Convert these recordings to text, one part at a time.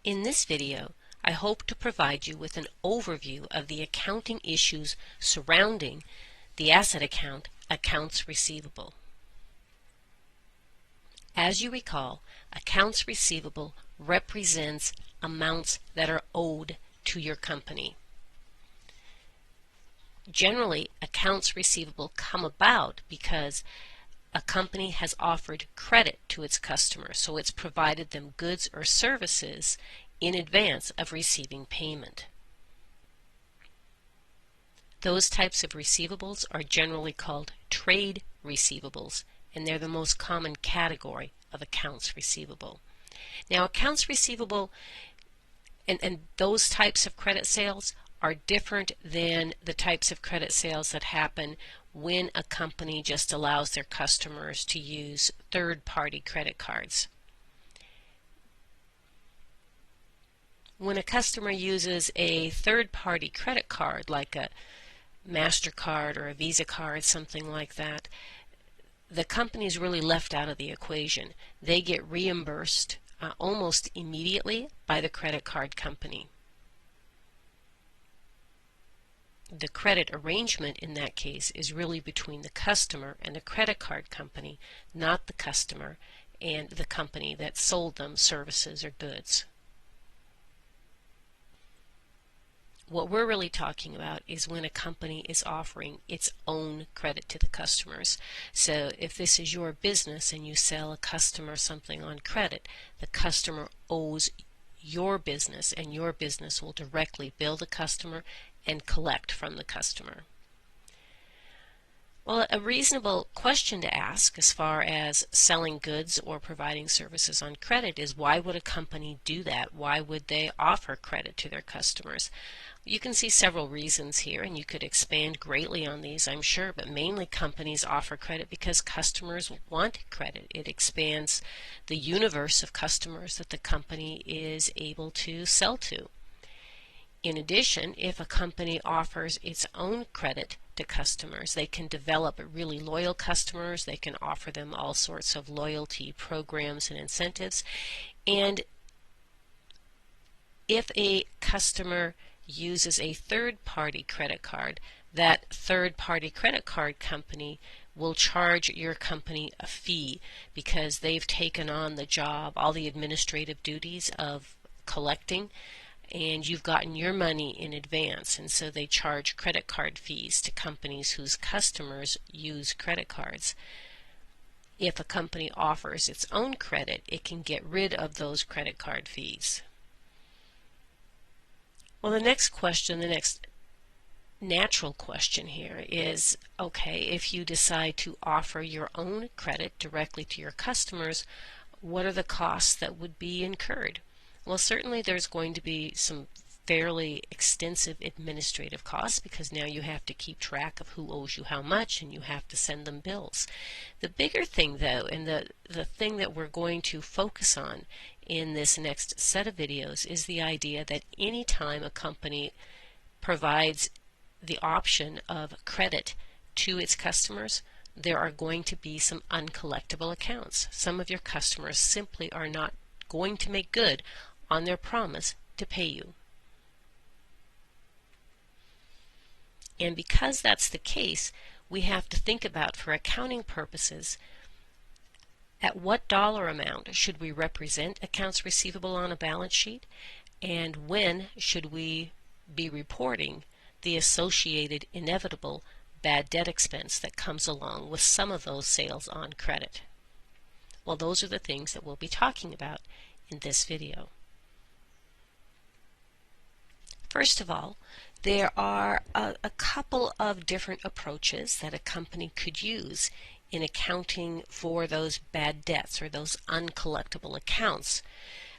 In this video, I hope to provide you with an overview of the accounting issues surrounding the asset account, accounts receivable. As you recall, accounts receivable represents amounts that are owed to your company. Generally, accounts receivable come about because a company has offered credit to its customers, so it's provided them goods or services in advance of receiving payment. Those types of receivables are generally called trade receivables, and they're the most common category of accounts receivable. Now, accounts receivable and those types of credit sales are different than the types of credit sales that happen when a company just allows their customers to use third-party credit cards. When a customer uses a third-party credit card like a MasterCard or a Visa card, something like that, the company is really left out of the equation. They get reimbursed almost immediately by the credit card company. The credit arrangement in that case is really between the customer and the credit card company, not the customer and the company that sold them services or goods. What we're really talking about is when a company is offering its own credit to the customers. So if this is your business and you sell a customer something on credit, the customer owes your business, and your business will directly bill the customer and collect from the customer. Well, a reasonable question to ask as far as selling goods or providing services on credit is, why would a company do that? Why would they offer credit to their customers? You can see several reasons here, and you could expand greatly on these, I'm sure, but mainly companies offer credit because customers want credit. It expands the universe of customers that the company is able to sell to. In addition, if a company offers its own credit to customers, they can develop really loyal customers. They can offer them all sorts of loyalty programs and incentives. And if a customer uses a third-party credit card, that third-party credit card company will charge your company a fee because they've taken on the job, all the administrative duties of collecting, and you've gotten your money in advance, and so they charge credit card fees to companies whose customers use credit cards. If a company offers its own credit, it can get rid of those credit card fees. Well, the next natural question here is, okay, if you decide to offer your own credit directly to your customers, what are the costs that would be incurred? Well, certainly there's going to be some fairly extensive administrative costs because now you have to keep track of who owes you how much, and you have to send them bills. The bigger thing, though, and the thing that we're going to focus on in this next set of videos, is the idea that any time a company provides the option of credit to its customers, there are going to be some uncollectible accounts. Some of your customers simply are not going to make good on their promise to pay you. And because that's the case, we have to think about, for accounting purposes, at what dollar amount should we represent accounts receivable on a balance sheet, and when should we be reporting the associated inevitable bad debt expense that comes along with some of those sales on credit. Well, those are the things that we'll be talking about in this video. First of all, there are a couple of different approaches that a company could use in accounting for those bad debts or those uncollectible accounts.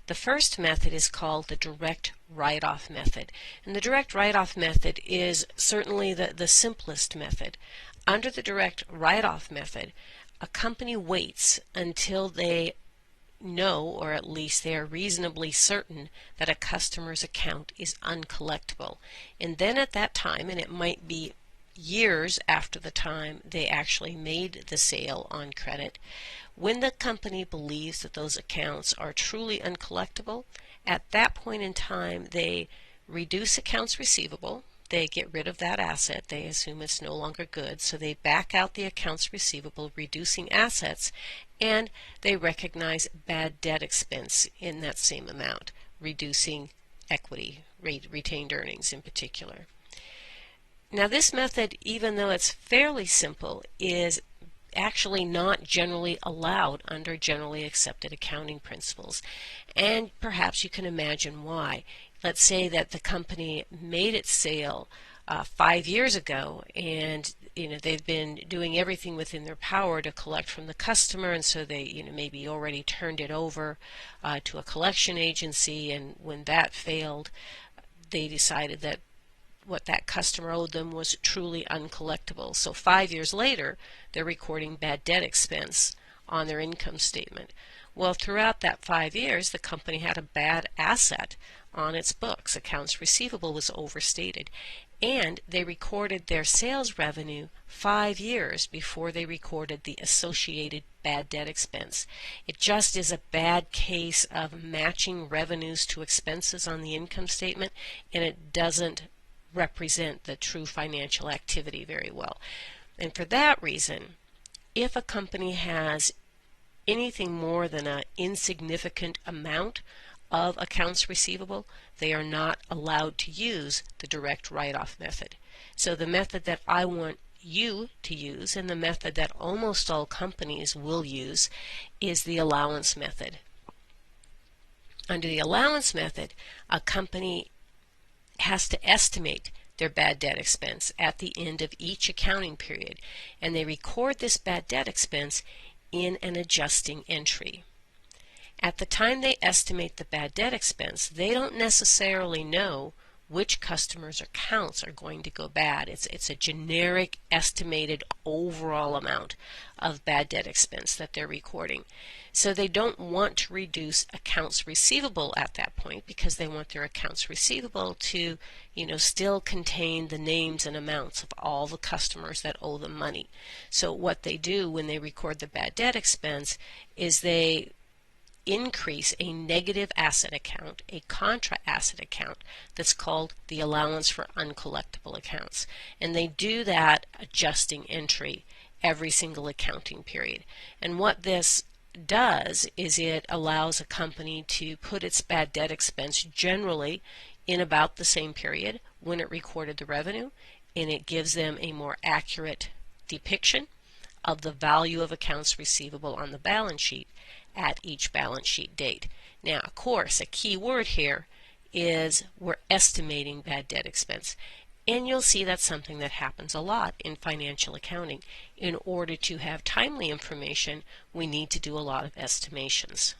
The first method is called the direct write-off method. And the direct write-off method is certainly the simplest method. Under the direct write-off method, a company waits until they know, or at least they are reasonably certain, that a customer's account is uncollectible. And then at that time, and it might be years after the time they actually made the sale on credit. When the company believes that those accounts are truly uncollectible, at that point in time they reduce accounts receivable. They get rid of that asset. They assume it's no longer good, so they back out the accounts receivable, reducing assets, and they recognize bad debt expense in that same amount, reducing equity, retained earnings in particular. Now this method, even though it's fairly simple, is actually not generally allowed under generally accepted accounting principles. And perhaps you can imagine why. Let's say that the company made its sale 5 years ago, and they've been doing everything within their power to collect from the customer, and so they maybe already turned it over to a collection agency, and when that failed, they decided that what that customer owed them was truly uncollectible. So 5 years later, they're recording bad debt expense on their income statement. Well, throughout that 5 years, the company had a bad asset on its books. Accounts receivable was overstated. And they recorded their sales revenue 5 years before they recorded the associated bad debt expense. It just is a bad case of matching revenues to expenses on the income statement, and it doesn't represent the true financial activity very well. And for that reason, if a company has anything more than an insignificant amount of accounts receivable, they are not allowed to use the direct write-off method. So the method that I want you to use, and the method that almost all companies will use, is the allowance method. Under the allowance method, a company has to estimate their bad debt expense at the end of each accounting period, and they record this bad debt expense in an adjusting entry. At the time they estimate the bad debt expense, they don't necessarily know which customers' accounts are going to go bad. It's a generic estimated overall amount of bad debt expense that they're recording. So they don't want to reduce accounts receivable at that point, because they want their accounts receivable to, still contain the names and amounts of all the customers that owe them money. So what they do when they record the bad debt expense is they increase a negative asset account, a contra asset account, that's called the allowance for uncollectible accounts. And they do that adjusting entry every single accounting period. And what this does is it allows a company to put its bad debt expense generally in about the same period when it recorded the revenue, and it gives them a more accurate depiction of the value of accounts receivable on the balance sheet at each balance sheet date. Now, of course, a key word here is we're estimating bad debt expense. And you'll see that's something that happens a lot in financial accounting. In order to have timely information, we need to do a lot of estimations.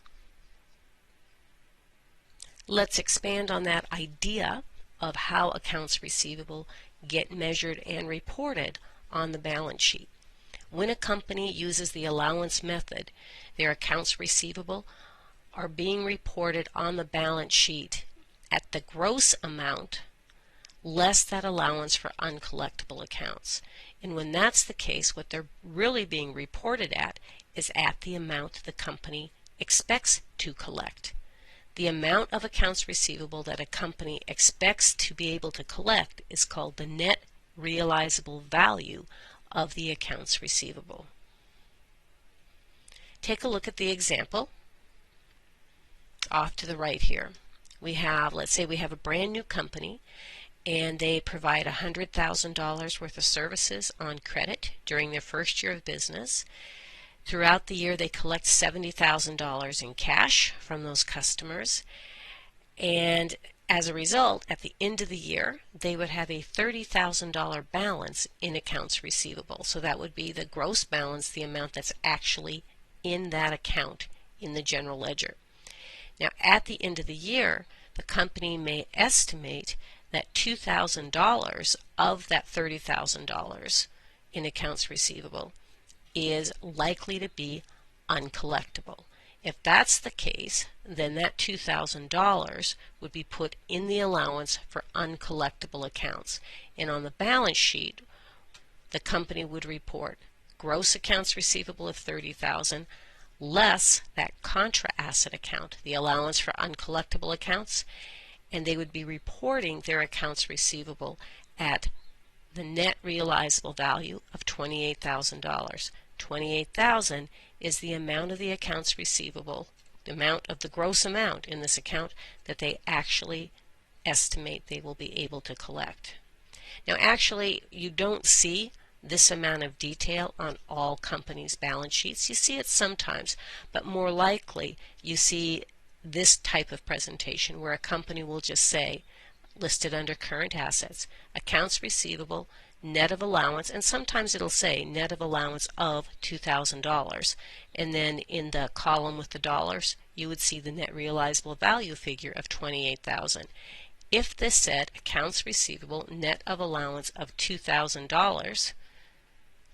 Let's expand on that idea of how accounts receivable get measured and reported on the balance sheet. When a company uses the allowance method, their accounts receivable are being reported on the balance sheet at the gross amount less that allowance for uncollectible accounts. And when that's the case, what they're really being reported at is at the amount the company expects to collect. The amount of accounts receivable that a company expects to be able to collect is called the net realizable value of the accounts receivable. Take a look at the example off to the right here. Let's say we have a brand new company, and they provide $100,000 worth of services on credit during their first year of business. Throughout the year, they collect $70,000 in cash from those customers, and as a result, at the end of the year, they would have a $30,000 balance in accounts receivable. So that would be the gross balance, the amount that's actually in that account in the general ledger. Now, at the end of the year, the company may estimate that $2,000 of that $30,000 in accounts receivable is likely to be uncollectible. If that's the case, then that $2,000 would be put in the allowance for uncollectible accounts. And on the balance sheet, the company would report gross accounts receivable of $30,000 less that contra asset account, the allowance for uncollectible accounts, and they would be reporting their accounts receivable at the net realizable value of $28,000. $28,000 is the amount of the accounts receivable, the amount of the gross amount in this account that they actually estimate they will be able to collect. Now actually you don't see this amount of detail on all companies' balance sheets. You see it sometimes, but more likely you see this type of presentation where a company will just say, listed under current assets, accounts receivable, net of allowance, and sometimes it'll say net of allowance of $2,000. And then in the column with the dollars, you would see the net realizable value figure of $28,000. If this said accounts receivable, net of allowance of $2,000,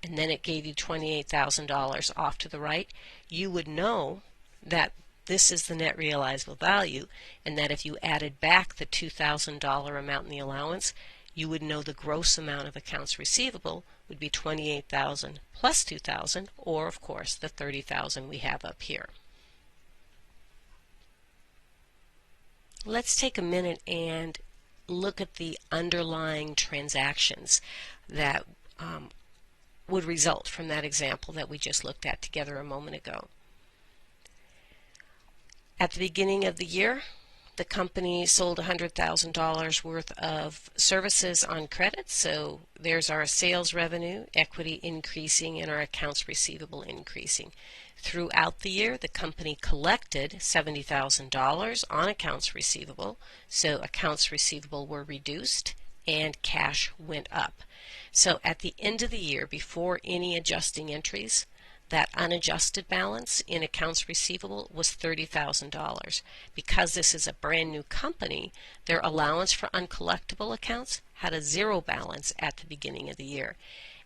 and then it gave you $28,000 off to the right, you would know that this is the net realizable value, and that if you added back the $2,000 amount in the allowance, you would know the gross amount of accounts receivable would be $28,000 plus $2,000, or of course the $30,000 we have up here. Let's take a minute and look at the underlying transactions that would result from that example that we just looked at together a moment ago. At the beginning of the year, the company sold $100,000 worth of services on credit, so there's our sales revenue, equity increasing, and our accounts receivable increasing. Throughout the year, the company collected $70,000 on accounts receivable, so accounts receivable were reduced and cash went up. So at the end of the year, before any adjusting entries, that unadjusted balance in accounts receivable was $30,000. Because this is a brand new company, their allowance for uncollectible accounts had a zero balance at the beginning of the year.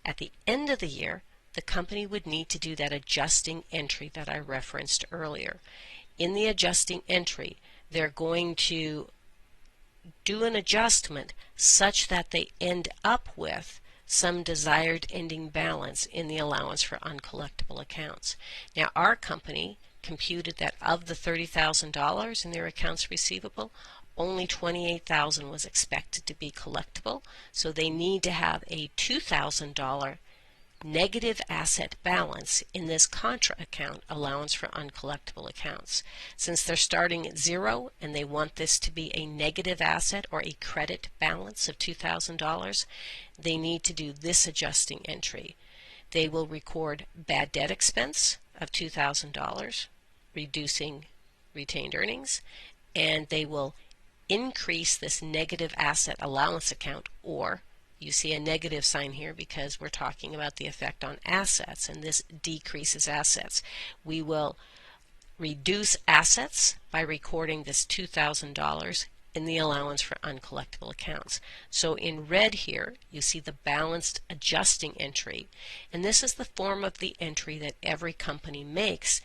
At the end of the year, the company would need to do that adjusting entry that I referenced earlier. In the adjusting entry, they're going to do an adjustment such that they end up with some desired ending balance in the allowance for uncollectible accounts. Now our company computed that of the $30,000 in their accounts receivable, only $28,000 was expected to be collectible, so they need to have a $2,000 negative asset balance in this contra account, allowance for uncollectible accounts. Since they're starting at zero and they want this to be a negative asset or a credit balance of $2,000, they need to do this adjusting entry. They will record bad debt expense of $2,000, reducing retained earnings, and they will increase this negative asset allowance account, or you see a negative sign here because we're talking about the effect on assets, and this decreases assets. We will reduce assets by recording this $2,000 in the allowance for uncollectible accounts. So in red here, you see the balanced adjusting entry, and this is the form of the entry that every company makes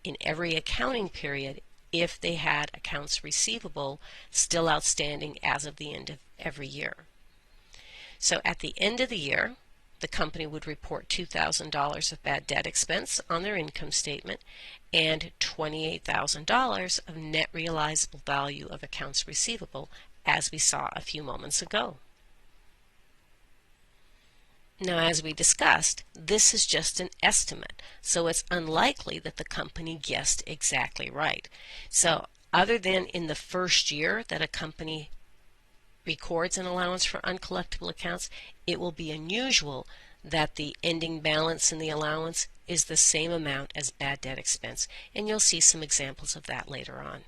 in every accounting period if they had accounts receivable still outstanding as of the end of every year. So at the end of the year, the company would report $2,000 of bad debt expense on their income statement and $28,000 of net realizable value of accounts receivable, as we saw a few moments ago. Now, as we discussed, this is just an estimate, so it's unlikely that the company guessed exactly right. So other than in the first year that a company records an allowance for uncollectible accounts, it will be unusual that the ending balance in the allowance is the same amount as bad debt expense, and you'll see some examples of that later on.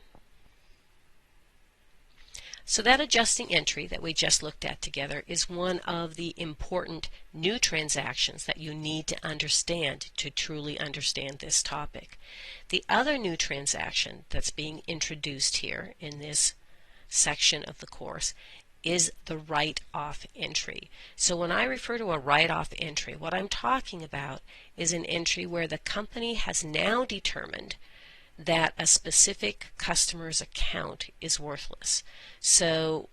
So that adjusting entry that we just looked at together is one of the important new transactions that you need to understand to truly understand this topic. The other new transaction that's being introduced here in this section of the course is the write-off entry. So when I refer to a write-off entry, what I'm talking about is an entry where the company has now determined that a specific customer's account is worthless. So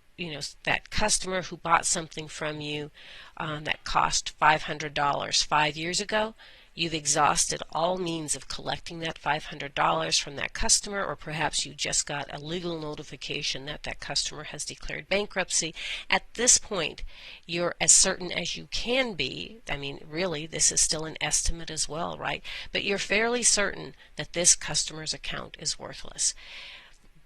that customer who bought something from you that cost $500 5 years ago, you've exhausted all means of collecting that $500 from that customer, or perhaps you just got a legal notification that that customer has declared bankruptcy. At this point, you're as certain as you can be. I mean, really, this is still an estimate as well, right? But you're fairly certain that this customer's account is worthless.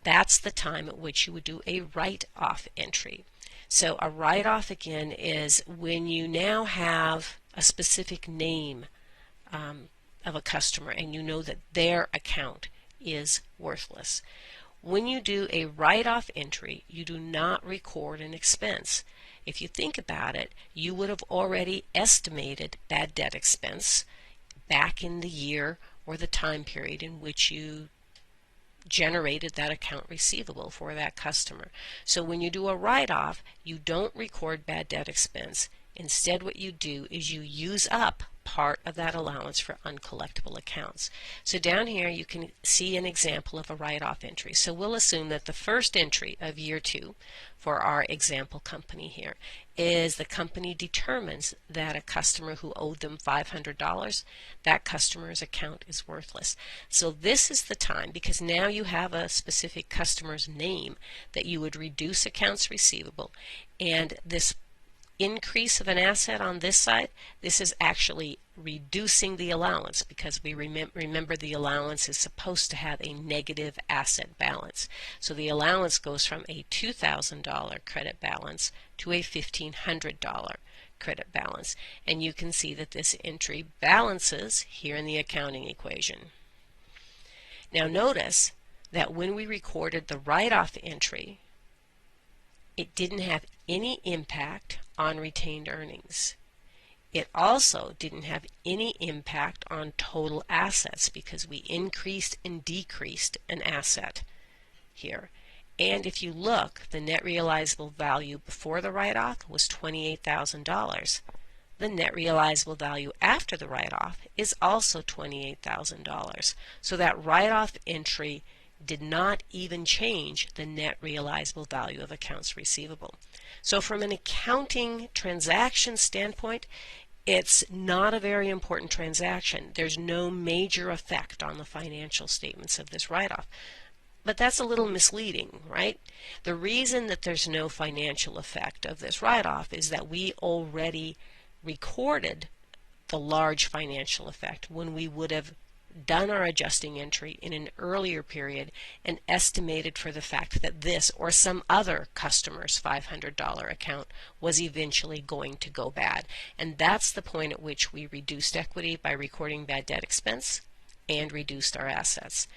That's the time at which you would do a write-off entry. So a write-off, again, is when you now have a specific name of a customer and you know that their account is worthless. When you do a write-off entry, you do not record an expense. If you think about it, you would have already estimated bad debt expense back in the year or the time period in which you generated that account receivable for that customer. So when you do a write-off, you don't record bad debt expense. Instead, what you do is you use up part of that allowance for uncollectible accounts. So down here you can see an example of a write-off entry. So we'll assume that the first entry of year 2 for our example company here is the company determines that a customer who owed them $500, that customer's account is worthless. So this is the time, because now you have a specific customer's name, that you would reduce accounts receivable, and this increase of an asset on this side, this is actually reducing the allowance, because we remember the allowance is supposed to have a negative asset balance. So the allowance goes from a $2,000 credit balance to a $1,500 credit balance. And you can see that this entry balances here in the accounting equation. Now notice that when we recorded the write-off entry, it didn't have any impact on retained earnings. It also didn't have any impact on total assets, because we increased and decreased an asset here. And if you look, the net realizable value before the write-off was $28,000. The net realizable value after the write-off is also $28,000. So that write-off entry did not even change the net realizable value of accounts receivable. So from an accounting transaction standpoint, it's not a very important transaction. There's no major effect on the financial statements of this write-off. But that's a little misleading, right? The reason that there's no financial effect of this write-off is that we already recorded the large financial effect when we would have done our adjusting entry in an earlier period and estimated for the fact that this or some other customer's $500 account was eventually going to go bad. And that's the point at which we reduced equity by recording bad debt expense and reduced our assets.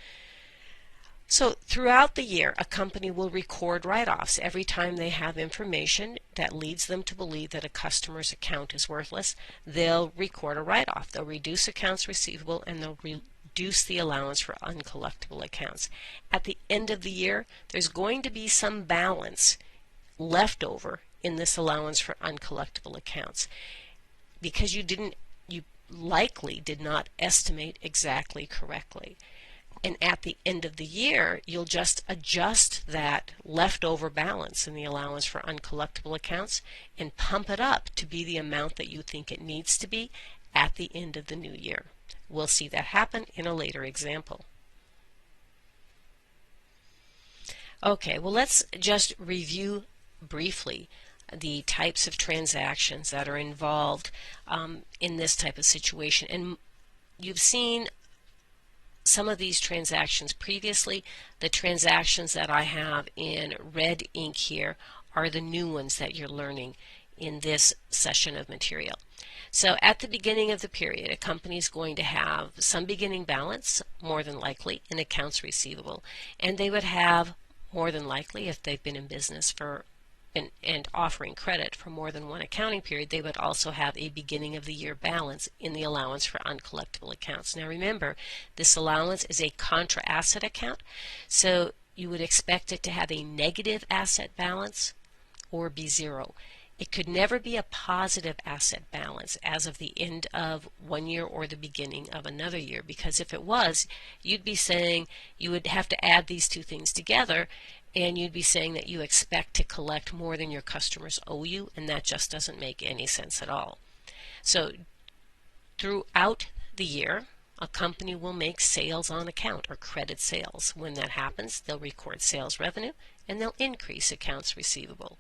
So throughout the year, a company will record write-offs every time they have information that leads them to believe that a customer's account is worthless. They'll record a write-off. They'll reduce accounts receivable and they'll reduce the allowance for uncollectible accounts. At the end of the year, there's going to be some balance left over in this allowance for uncollectible accounts, because you likely did not estimate exactly correctly. And at the end of the year, you'll just adjust that leftover balance in the allowance for uncollectible accounts and pump it up to be the amount that you think it needs to be at the end of the new year. We'll see that happen in a later example. Okay, well, let's just review briefly the types of transactions that are involved in this type of situation. And you've seen some of these transactions previously. The transactions that I have in red ink here are the new ones that you're learning in this session of material. So at the beginning of the period, a company is going to have some beginning balance, more than likely, in accounts receivable, and they would have, more than likely, if they've been in business for and offering credit for more than one accounting period, they would also have a beginning of the year balance in the allowance for uncollectible accounts. Now remember, this allowance is a contra asset account, so you would expect it to have a negative asset balance or be zero. It could never be a positive asset balance as of the end of one year or the beginning of another year, because if it was, you'd be saying you would have to add these two things together, and you'd be saying that you expect to collect more than your customers owe you, and that just doesn't make any sense at all. So throughout the year, a company will make sales on account or credit sales. When that happens, they'll record sales revenue and they'll increase accounts receivable.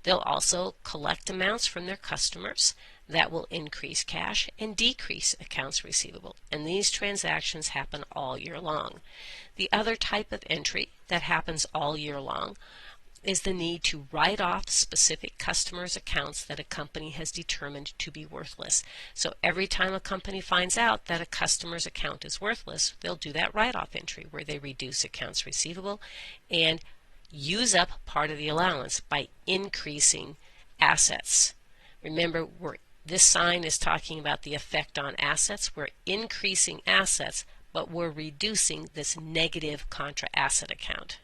They'll also collect amounts from their customers that will increase cash and decrease accounts receivable. And these transactions happen all year long. The other type of entry that happens all year long is the need to write off specific customers' accounts that a company has determined to be worthless. So every time a company finds out that a customer's account is worthless, they'll do that write-off entry where they reduce accounts receivable and use up part of the allowance by increasing assets. Remember, this sign is talking about the effect on assets. We're increasing assets, but we're reducing this negative contra asset account.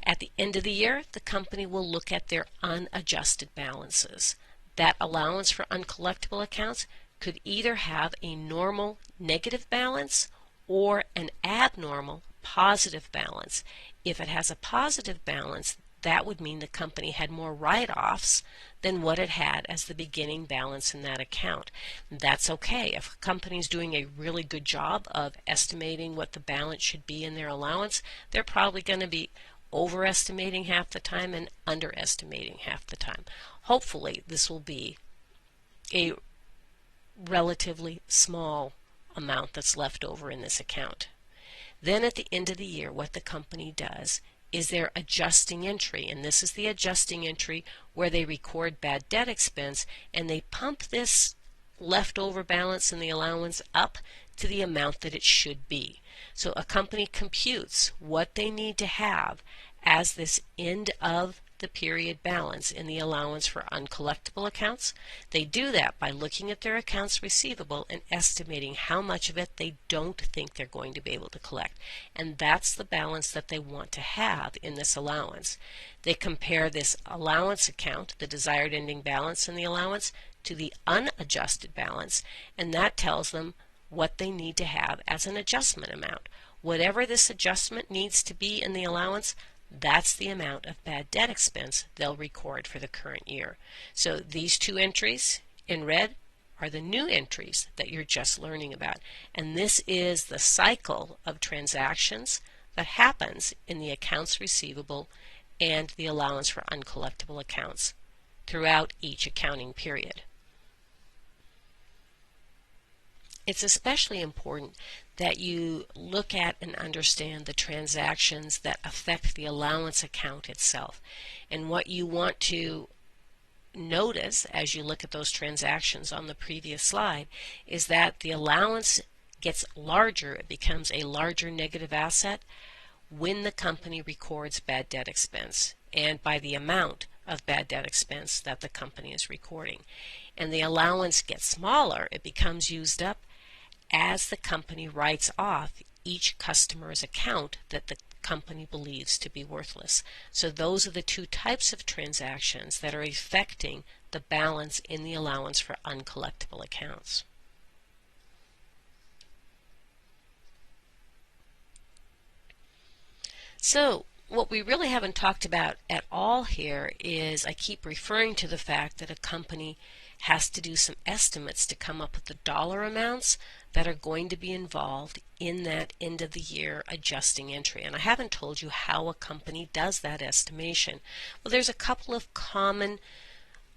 At the end of the year, the company will look at their unadjusted balances. That allowance for uncollectible accounts could either have a normal negative balance or an abnormal positive balance. If it has a positive balance, that would mean the company had more write-offs than what it had as the beginning balance in that account. That's okay. If a company is doing a really good job of estimating what the balance should be in their allowance, they're probably going to be overestimating half the time and underestimating half the time. Hopefully, this will be a relatively small amount that's left over in this account. Then at the end of the year, what the company does is their adjusting entry, and this is the adjusting entry where they record bad debt expense and they pump this leftover balance in the allowance up to the amount that it should be. So a company computes what they need to have as this end of the period balance in the allowance for uncollectible accounts. They do that by looking at their accounts receivable and estimating how much of it they don't think they're going to be able to collect. And that's the balance that they want to have in this allowance. They compare this allowance account, the desired ending balance in the allowance, to the unadjusted balance, and that tells them what they need to have as an adjustment amount. Whatever this adjustment needs to be in the allowance, that's the amount of bad debt expense they'll record for the current year. So these two entries in red are the new entries that you're just learning about. And this is the cycle of transactions that happens in the accounts receivable and the allowance for uncollectible accounts throughout each accounting period. It's especially important that you look at and understand the transactions that affect the allowance account itself. And what you want to notice as you look at those transactions on the previous slide is that the allowance gets larger, it becomes a larger negative asset when the company records bad debt expense and by the amount of bad debt expense that the company is recording. And the allowance gets smaller, it becomes used up as the company writes off each customer's account that the company believes to be worthless. So those are the two types of transactions that are affecting the balance in the allowance for uncollectible accounts. So what we really haven't talked about at all here is I keep referring to the fact that a company has to do some estimates to come up with the dollar amounts that are going to be involved in that end of the year adjusting entry. And I haven't told you how a company does that estimation. Well, there's a couple of common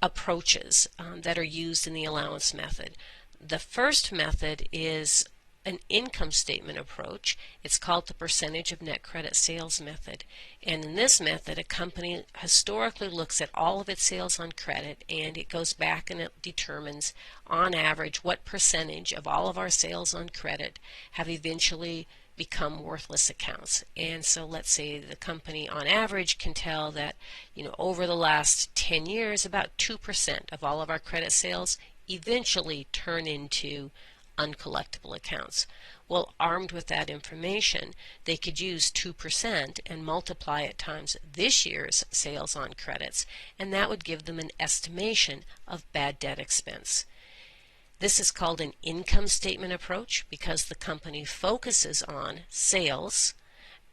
approaches that are used in the allowance method. The first method is an income statement approach. It's called the percentage of net credit sales method. And in this method, a company historically looks at all of its sales on credit and it goes back and it determines on average what percentage of all of our sales on credit have eventually become worthless accounts. And so let's say the company on average can tell that, over the last 10 years about 2% of all of our credit sales eventually turn into uncollectible accounts. Well, armed with that information, they could use 2% and multiply it times this year's sales on credits, and that would give them an estimation of bad debt expense. This is called an income statement approach because the company focuses on sales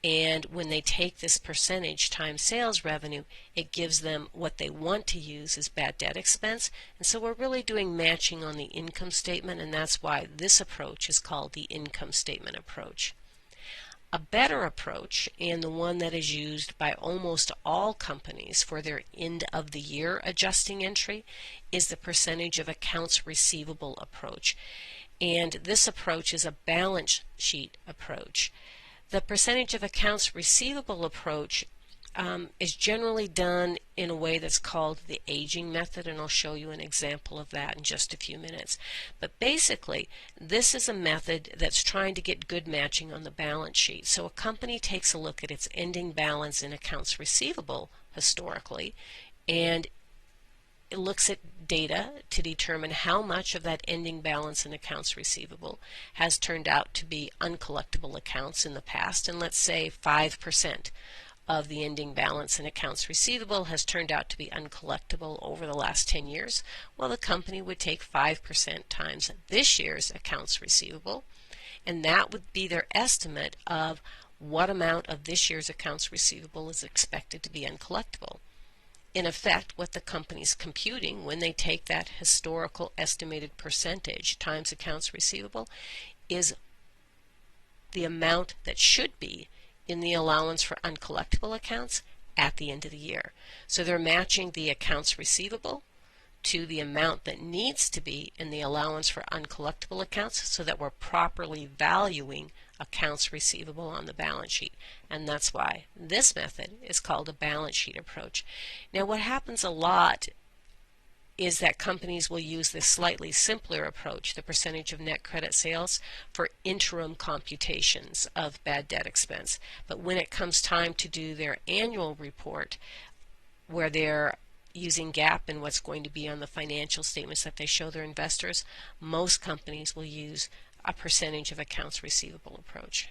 And when they take this percentage times sales revenue, it gives them what they want to use as bad debt expense. And so we're really doing matching on the income statement, and that's why this approach is called the income statement approach. A better approach, and the one that is used by almost all companies for their end of the year adjusting entry, is the percentage of accounts receivable approach. And this approach is a balance sheet approach. The percentage of accounts receivable approach is generally done in a way that's called the aging method, and I'll show you an example of that in just a few minutes. But basically, this is a method that's trying to get good matching on the balance sheet. So a company takes a look at its ending balance in accounts receivable historically, and it looks at data to determine how much of that ending balance in accounts receivable has turned out to be uncollectible accounts in the past. And let's say 5% of the ending balance in accounts receivable has turned out to be uncollectible over the last 10 years. Well, the company would take 5% times this year's accounts receivable, and that would be their estimate of what amount of this year's accounts receivable is expected to be uncollectible. In effect, what the company's computing when they take that historical estimated percentage times accounts receivable is the amount that should be in the allowance for uncollectible accounts at the end of the year. So they're matching the accounts receivable to the amount that needs to be in the allowance for uncollectible accounts so that we're properly valuing accounts receivable on the balance sheet. And that's why this method is called a balance sheet approach. Now, what happens a lot is that companies will use this slightly simpler approach, the percentage of net credit sales, for interim computations of bad debt expense. But when it comes time to do their annual report, where they're using GAAP and what's going to be on the financial statements that they show their investors, most companies will use a percentage of accounts receivable approach.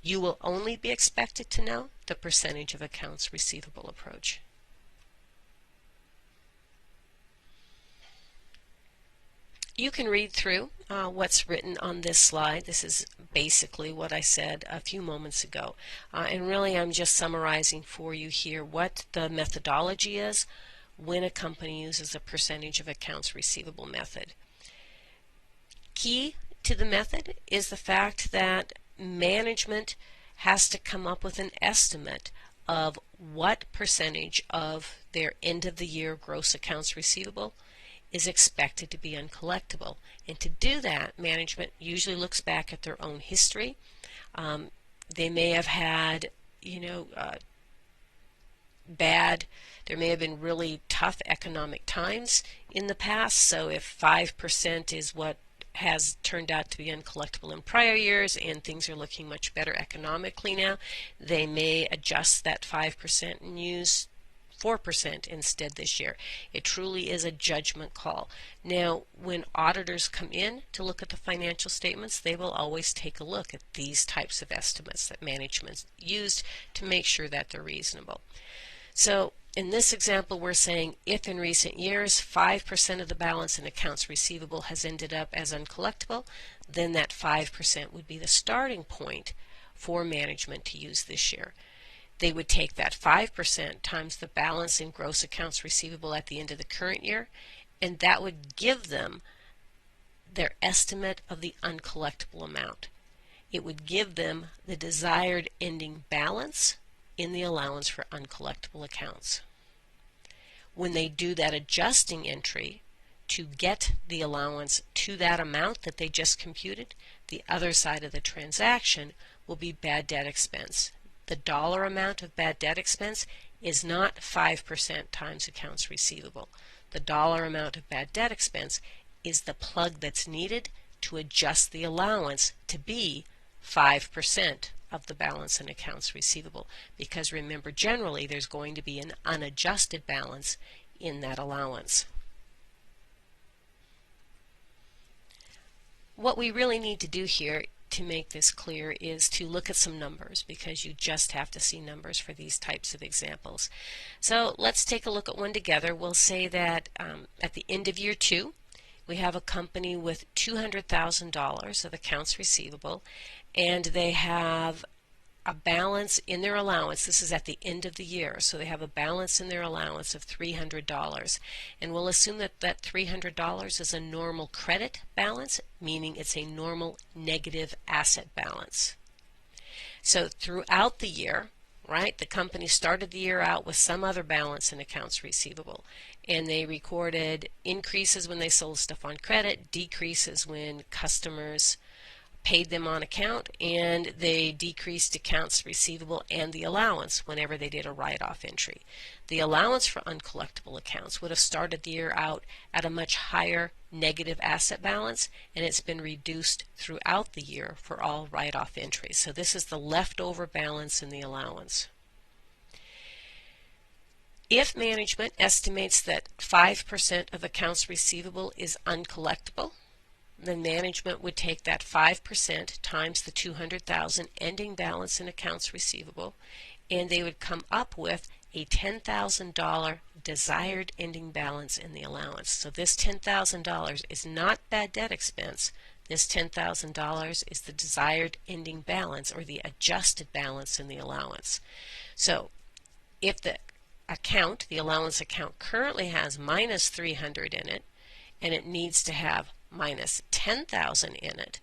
You will only be expected to know the percentage of accounts receivable approach. You can read through what's written on this slide. This is basically what I said a few moments ago. And really I'm just summarizing for you here what the methodology is when a company uses a percentage of accounts receivable method. Key to the method is the fact that management has to come up with an estimate of what percentage of their end of the year gross accounts receivable is expected to be uncollectible. And to do that, management usually looks back at their own history. They may have had, there may have been really tough economic times in the past. So if 5% is what has turned out to be uncollectible in prior years and things are looking much better economically now, they may adjust that 5% and use 4% instead this year. It truly is a judgment call. Now, when auditors come in to look at the financial statements, they will always take a look at these types of estimates that management used to make sure that they're reasonable. So in this example, we're saying if in recent years 5% of the balance in accounts receivable has ended up as uncollectible, then that 5% would be the starting point for management to use this year. They would take that 5% times the balance in gross accounts receivable at the end of the current year, and that would give them their estimate of the uncollectible amount. It would give them the desired ending balance in the allowance for uncollectible accounts. When they do that adjusting entry to get the allowance to that amount that they just computed, the other side of the transaction will be bad debt expense. The dollar amount of bad debt expense is not 5% times accounts receivable. The dollar amount of bad debt expense is the plug that's needed to adjust the allowance to be 5% of the balance in accounts receivable. Because remember, generally there's going to be an unadjusted balance in that allowance. What we really need to do here to make this clear is to look at some numbers, because you just have to see numbers for these types of examples. So let's take a look at one together. We'll say that at the end of year 2, we have a company with $200,000 of accounts receivable, and they have a balance in their allowance. This is at the end of the year, so they have a balance in their allowance of $300. And we'll assume that that $300 is a normal credit balance, meaning it's a normal negative asset balance. So throughout the year, right, the company started the year out with some other balance in accounts receivable, and they recorded increases when they sold stuff on credit, decreases when customers paid them on account, and they decreased accounts receivable and the allowance whenever they did a write-off entry. The allowance for uncollectible accounts would have started the year out at a much higher negative asset balance, and it's been reduced throughout the year for all write-off entries. So this is the leftover balance in the allowance. If management estimates that 5% of accounts receivable is uncollectible, then management would take that 5% times the $200,000 ending balance in accounts receivable, and they would come up with a $10,000 desired ending balance in the allowance. So this $10,000 is not bad debt expense. This $10,000 is the desired ending balance, or the adjusted balance in the allowance. So if the allowance account currently has minus 300 in it, and it needs to have minus 10,000 in it,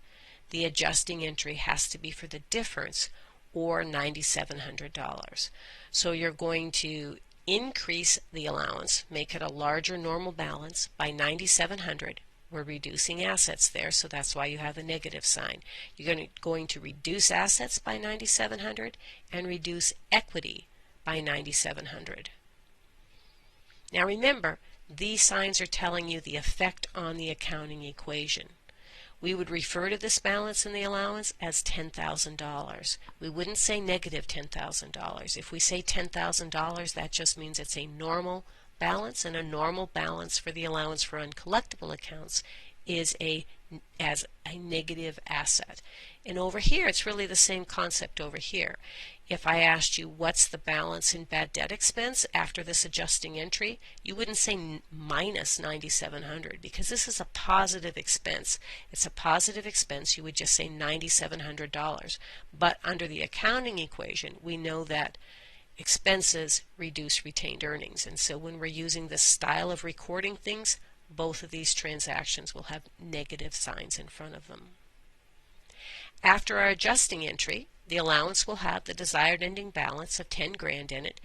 the adjusting entry has to be for the difference, or $9,700. So you're going to increase the allowance, make it a larger normal balance by $9,700. We're reducing assets there, so that's why you have a negative sign. You're going to reduce assets by $9,700 and reduce equity by $9,700. Now remember, these signs are telling you the effect on the accounting equation. We would refer to this balance in the allowance as $10,000. We wouldn't say negative $10,000. If we say $10,000, that just means it's a normal balance, and a normal balance for the allowance for uncollectible accounts is as a negative asset. And over here, it's really the same concept over here. If I asked you what's the balance in bad debt expense after this adjusting entry, you wouldn't say minus $9,700, because this is a positive expense. It's a positive expense. You would just say $9,700. But under the accounting equation, we know that expenses reduce retained earnings. And so when we're using this style of recording things, both of these transactions will have negative signs in front of them. After our adjusting entry, the allowance will have the desired ending balance of 10 grand in it,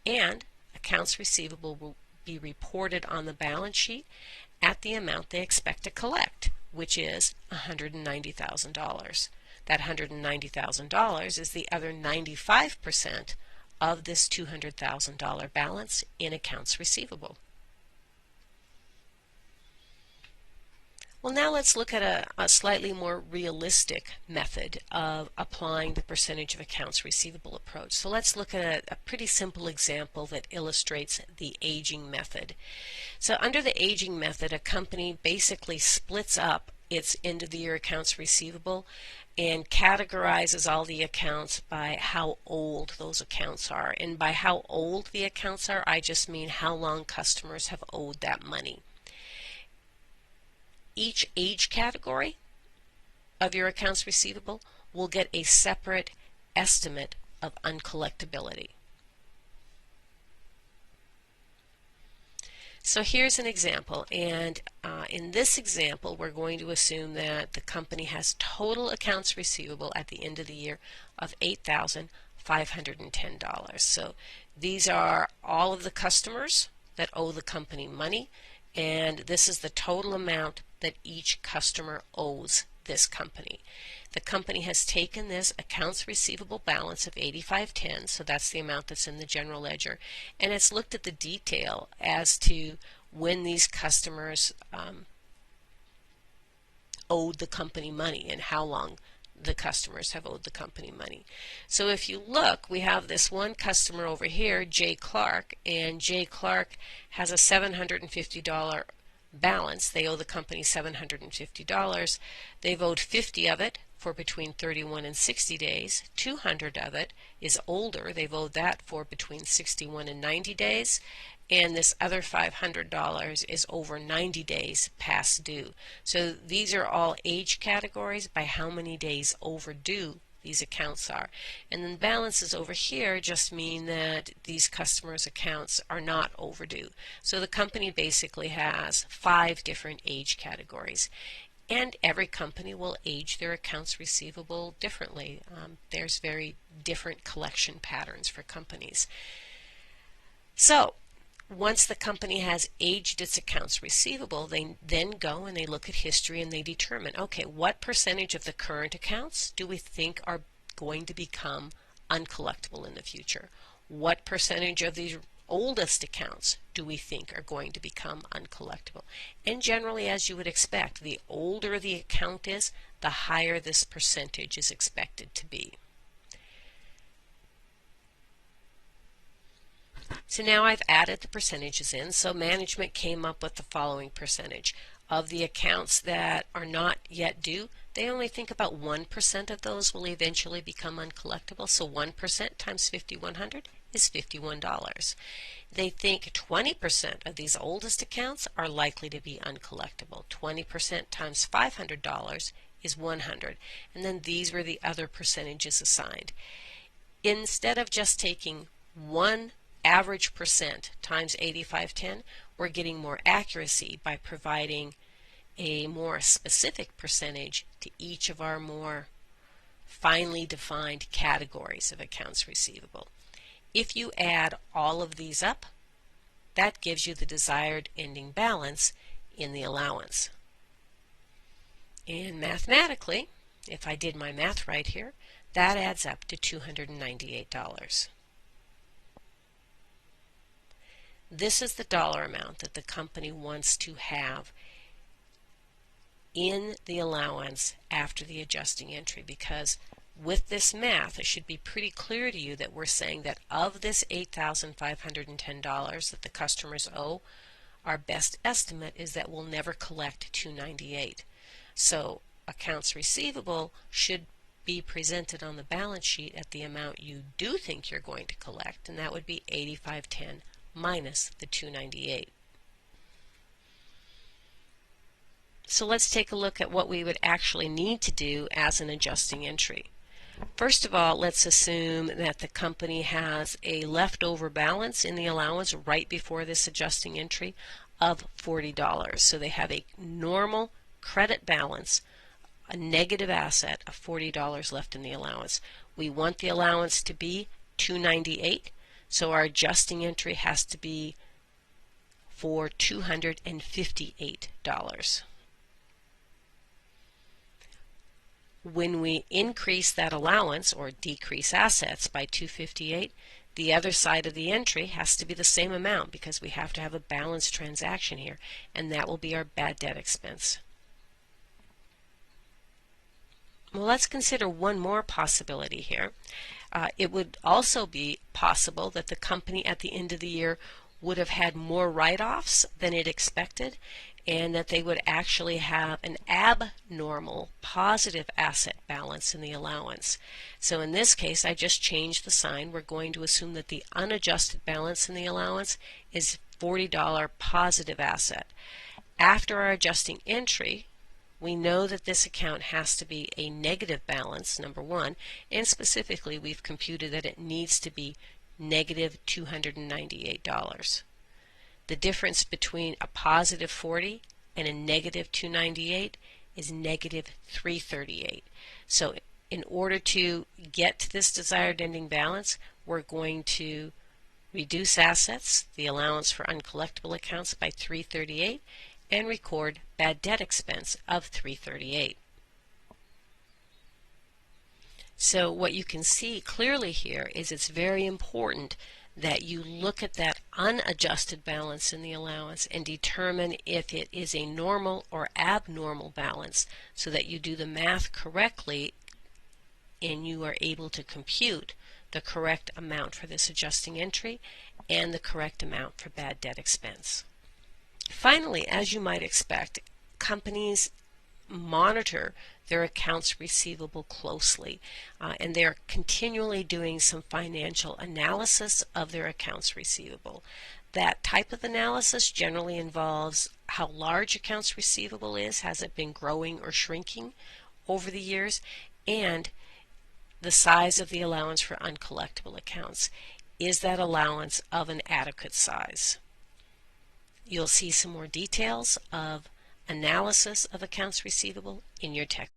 and accounts receivable will be reported on the balance sheet at the amount they expect to collect, which is $190,000. That $190,000 is the other 95% of this $200,000 balance in accounts receivable. Well, now let's look at a slightly more realistic method of applying the percentage of accounts receivable approach. So let's look at a pretty simple example that illustrates the aging method. So under the aging method, a company basically splits up its end-of-the-year accounts receivable and categorizes all the accounts by how old those accounts are. And by how old the accounts are, I just mean how long customers have owed that money. Each age category of your accounts receivable will get a separate estimate of uncollectability. So here's an example, and in this example we're going to assume that the company has total accounts receivable at the end of the year of $8,510. So these are all of the customers that owe the company money, and this is the total amount that each customer owes this company. The company has taken this accounts receivable balance of $8,510, so that's the amount that's in the general ledger, and it's looked at the detail as to when these customers owed the company money and how long the customers have owed the company money. So if you look, we have this one customer over here, J. Clark, and J. Clark has a $750 balance. They owe the company $750. They've owed 50 of it for between 31 and 60 days. 200 of it is older. They've owed that for between 61 and 90 days. And this other $500 is over 90 days past due. So these are all age categories by how many days overdue these accounts are. And then balances over here just mean that these customers' accounts are not overdue. So the company basically has 5 different age categories. And every company will age their accounts receivable differently. There's very different collection patterns for companies. So once the company has aged its accounts receivable, they then go and they look at history and they determine, okay, what percentage of the current accounts do we think are going to become uncollectible in the future? What percentage of these oldest accounts do we think are going to become uncollectible? And generally, as you would expect, the older the account is, the higher this percentage is expected to be. So now I've added the percentages in. So management came up with the following percentage. Of the accounts that are not yet due, they only think about 1% of those will eventually become uncollectible. So 1% times 5,100 is $51. They think 20% of these oldest accounts are likely to be uncollectible. 20% times $500 is 100. And then these were the other percentages assigned. Instead of just taking one average percent times 8510, we're getting more accuracy by providing a more specific percentage to each of our more finely defined categories of accounts receivable. If you add all of these up, that gives you the desired ending balance in the allowance. And mathematically, if I did my math right here, that adds up to $298. This is the dollar amount that the company wants to have in the allowance after the adjusting entry, because with this math, it should be pretty clear to you that we're saying that of this $8,510 that the customers owe, our best estimate is that we'll never collect $298. So accounts receivable should be presented on the balance sheet at the amount you do think you're going to collect, and that would be $8,510 minus the $298. So let's take a look at what we would actually need to do as an adjusting entry. First of all, let's assume that the company has a leftover balance in the allowance right before this adjusting entry of $40. So they have a normal credit balance, a negative asset of $40 left in the allowance. We want the allowance to be $298. So our adjusting entry has to be for $258. When we increase that allowance or decrease assets by $258, the other side of the entry has to be the same amount because we have to have a balanced transaction here, and that will be our bad debt expense. Well, let's consider one more possibility here. It would also be possible that the company at the end of the year would have had more write-offs than it expected, and that they would actually have an abnormal positive asset balance in the allowance. So in this case, I just changed the sign. We're going to assume that the unadjusted balance in the allowance is $40 positive asset. After our adjusting entry, we know that this account has to be a negative balance, number one, and specifically we've computed that it needs to be negative $298. The difference between a positive 40 and a negative 298 is negative 338. So in order to get to this desired ending balance, we're going to reduce assets, the allowance for uncollectible accounts, by 338 and record bad debt expense of 338. So what you can see clearly here is it's very important that you look at that unadjusted balance in the allowance and determine if it is a normal or abnormal balance so that you do the math correctly and you are able to compute the correct amount for this adjusting entry and the correct amount for bad debt expense. Finally, as you might expect, companies monitor their accounts receivable closely, and they're continually doing some financial analysis of their accounts receivable. That type of analysis generally involves how large accounts receivable is, has it been growing or shrinking over the years, and the size of the allowance for uncollectible accounts. Is that allowance of an adequate size? You'll see some more details of analysis of accounts receivable in your text.